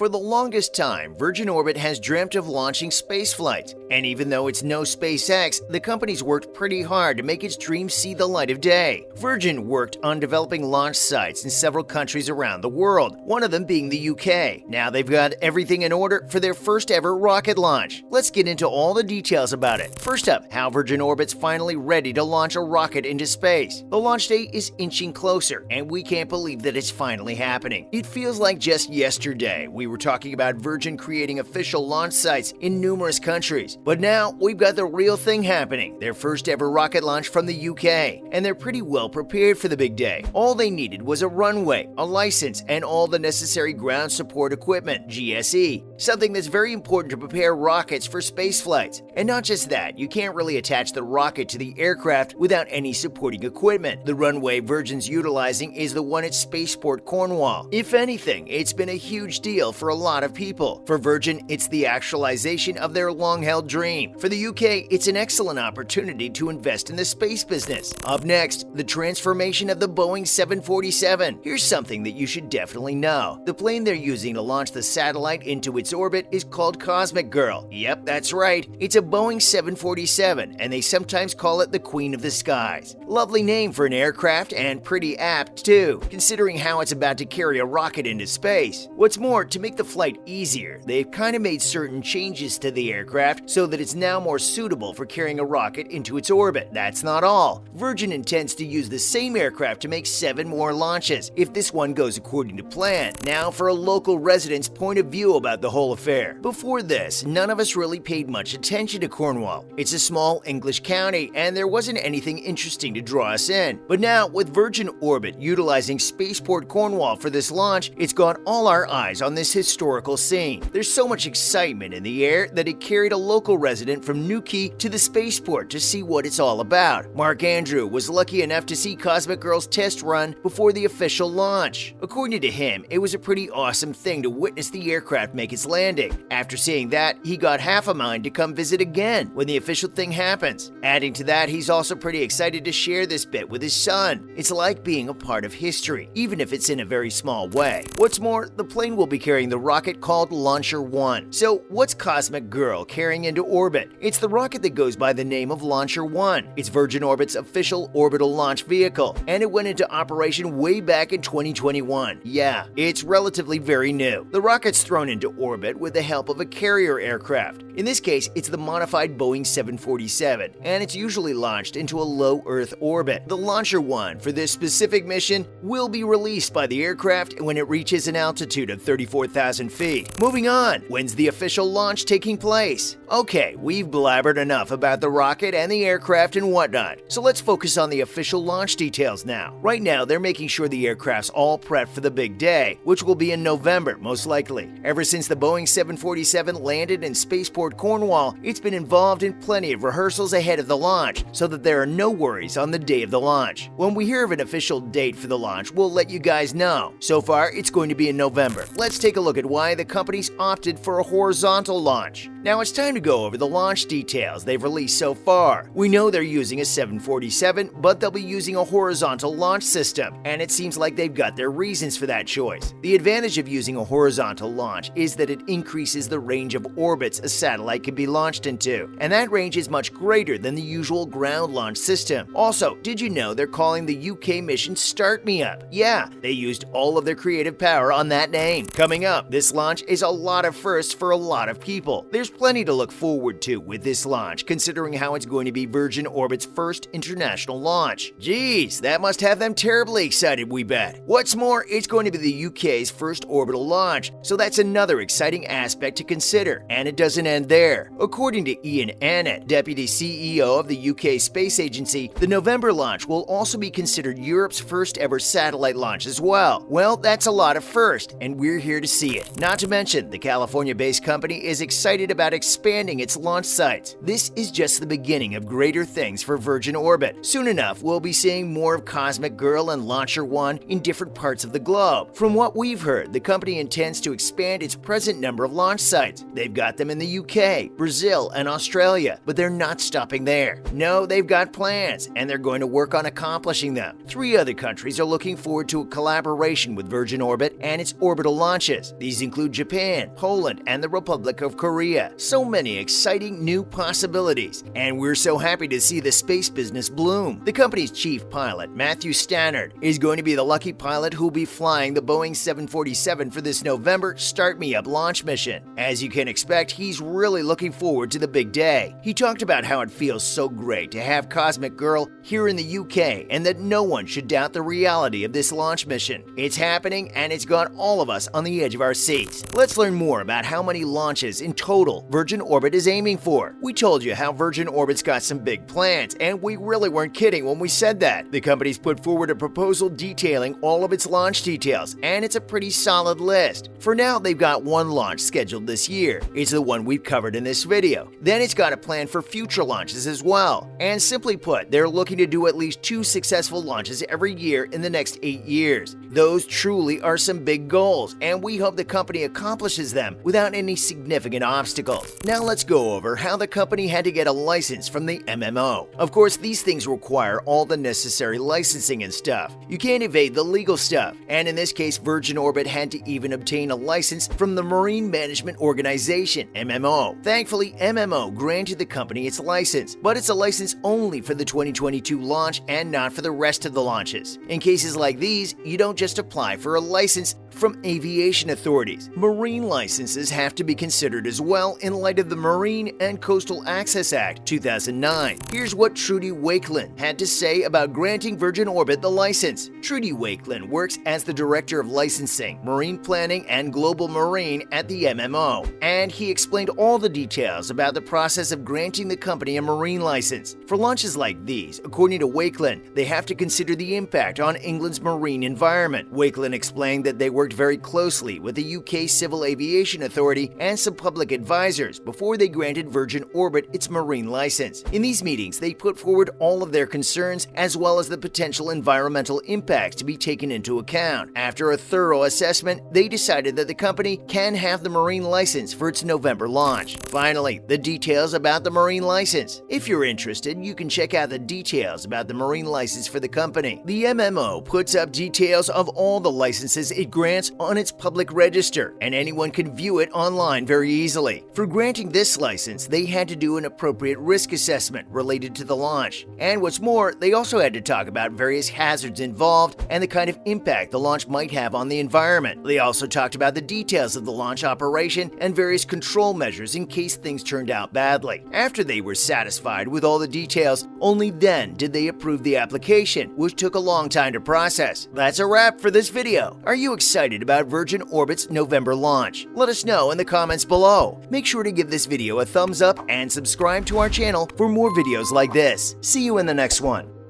For the longest time, Virgin Orbit has dreamt of launching space flights, and even though it's no SpaceX, the company's worked pretty hard to make its dreams see the light of day. Virgin worked on developing launch sites in several countries around the world, one of them being the UK. Now they've got everything in order for their first ever rocket launch. Let's get into all the details about it. First up, how Virgin Orbit's finally ready to launch a rocket into space. The launch date is inching closer, and we can't believe that it's finally happening. It feels like just yesterday we were talking about Virgin creating official launch sites in numerous countries. But now we've got the real thing happening, their first ever rocket launch from the UK, and they're pretty well prepared for the big day. All they needed was a runway, a license, and all the necessary ground support equipment, GSE, something that's very important to prepare rockets for space flights. And not just that, you can't really attach the rocket to the aircraft without any supporting equipment. The runway Virgin's utilizing is the one at Spaceport Cornwall. If anything, it's been a huge deal for a lot of people. For Virgin, it's the actualization of their long-held dream. For the UK, it's an excellent opportunity to invest in the space business. Up next, the transformation of the Boeing 747. Here's something that you should definitely know. The plane they're using to launch the satellite into its orbit is called Cosmic Girl. Yep, that's right. It's a Boeing 747, and they sometimes call it the Queen of the Skies. Lovely name for an aircraft, and pretty apt too, considering how it's about to carry a rocket into space. What's more, to make the flight easier, they've kind of made certain changes to the aircraft so that it's now more suitable for carrying a rocket into its orbit. That's not all. Virgin intends to use the same aircraft to make 7 more launches, if this one goes according to plan. Now for a local resident's point of view about the whole affair. Before this, none of us really paid much attention to Cornwall. It's a small English county, and there wasn't anything interesting to draw us in. But now, with Virgin Orbit utilizing Spaceport Cornwall for this launch, it's got all our eyes on this historical scene. There's so much excitement in the air that it carried a local resident from Newquay to the spaceport to see what it's all about. Mark Andrew was lucky enough to see Cosmic Girl's test run before the official launch. According to him, it was a pretty awesome thing to witness the aircraft make its landing. After seeing that, he got half a mind to come visit again when the official thing happens. Adding to that, he's also pretty excited to share this bit with his son. It's like being a part of history, even if it's in a very small way. What's more, the plane will be carrying the rocket called LauncherOne. So what's Cosmic Girl carrying into orbit? It's the rocket that goes by the name of LauncherOne. It's Virgin Orbit's official orbital launch vehicle, and it went into operation way back in 2021. Yeah, it's relatively very new. The rocket's thrown into orbit with the help of a carrier aircraft. In this case, it's the modified Boeing 747, and it's usually launched into a low Earth orbit. The LauncherOne for this specific mission will be released by the aircraft when it reaches an altitude of 34,000 feet. Moving on, when's the official launch taking place? Okay, we've blabbered enough about the rocket and the aircraft and whatnot, so let's focus on the official launch details now. Right now, they're making sure the aircraft's all prepped for the big day, which will be in November, most likely. Ever since the Boeing 747 landed in Spaceport Cornwall, it's been involved in plenty of rehearsals ahead of the launch, so that there are no worries on the day of the launch. When we hear of an official date for the launch, we'll let you guys know. So far, it's going to be in November. Let's take a look at why the company's opted for a horizontal launch. Now it's time to go over the launch details they've released so far. We know they're using a 747, but they'll be using a horizontal launch system, and it seems like they've got their reasons for that choice. The advantage of using a horizontal launch is that it increases the range of orbits a satellite can be launched into, and that range is much greater than the usual ground launch system. Also, did you know they're calling the UK mission Start Me Up? Yeah, they used all of their creative power on that name. Coming up, this launch is a lot of firsts for a lot of people. There's plenty to look forward to with this launch, considering how it's going to be Virgin Orbit's first international launch. Geez, that must have them terribly excited, we bet. What's more, it's going to be the UK's first orbital launch, so that's another exciting aspect to consider, and it doesn't end there. According to Ian Annett, Deputy CEO of the UK Space Agency, the November launch will also be considered Europe's first ever satellite launch as well. Well, that's a lot of first, and we're here to see it. Not to mention, the California-based company is excited about about expanding its launch sites. This is just the beginning of greater things for Virgin Orbit. Soon enough, we'll be seeing more of Cosmic Girl and LauncherOne in different parts of the globe. From what we've heard, the company intends to expand its present number of launch sites. They've got them in the UK, Brazil, and Australia, but they're not stopping there. No, they've got plans, and they're going to work on accomplishing them. 3 other countries are looking forward to a collaboration with Virgin Orbit and its orbital launches. These include Japan, Poland, and the Republic of Korea. So many exciting new possibilities, and we're so happy to see the space business bloom. The company's chief pilot, Matthew Stannard, is going to be the lucky pilot who'll be flying the Boeing 747 for this November Start Me Up launch mission. As you can expect, he's really looking forward to the big day. He talked about how it feels so great to have Cosmic Girl here in the UK and that no one should doubt the reality of this launch mission. It's happening, and it's got all of us on the edge of our seats. Let's learn more about how many launches in total Virgin Orbit is aiming for. We told you how Virgin Orbit's got some big plans, and we really weren't kidding when we said that. The company's put forward a proposal detailing all of its launch details, and it's a pretty solid list. For now, they've got 1 launch scheduled this year. It's the one we've covered in this video. Then it's got a plan for future launches as well. And simply put, they're looking to do at least 2 successful launches every year in the next 8 years. Those truly are some big goals, and we hope the company accomplishes them without any significant obstacles. Now let's go over how the company had to get a license from the MMO. Of course, these things require all the necessary licensing and stuff. You can't evade the legal stuff, and in this case, Virgin Orbit had to even obtain a license from the Marine Management Organization, MMO. Thankfully, MMO granted the company its license, but it's a license only for the 2022 launch and not for the rest of the launches. In cases like these, you don't just apply for a license from aviation authorities. Marine licenses have to be considered as well in light of the Marine and Coastal Access Act 2009. Here's what Trudy Wakeland had to say about granting Virgin Orbit the license. Trudy Wakeland works as the Director of Licensing, Marine Planning, and Global Marine at the MMO, and he explained all the details about the process of granting the company a marine license. For launches like these, according to Wakeland, they have to consider the impact on England's marine environment. Wakeland explained that they worked very closely with the UK Civil Aviation Authority and some public advisors before they granted Virgin Orbit its marine license. In these meetings, they put forward all of their concerns as well as the potential environmental impacts to be taken into account. After a thorough assessment, they decided that the company can have the marine license for its November launch. Finally, the details about the marine license. If you're interested, you can check out the details about the marine license for the company. The MMO puts up details of all the licenses it grants on its public register, and anyone can view it online very easily. For granting this license, they had to do an appropriate risk assessment related to the launch. And what's more, they also had to talk about various hazards involved and the kind of impact the launch might have on the environment. They also talked about the details of the launch operation and various control measures in case things turned out badly. After they were satisfied with all the details, only then did they approve the application, which took a long time to process. That's a wrap for this video. Are you excited about Virgin Orbit's November launch? Let us know in the comments below. Make sure to give this video a thumbs up and subscribe to our channel for more videos like this. See you in the next one.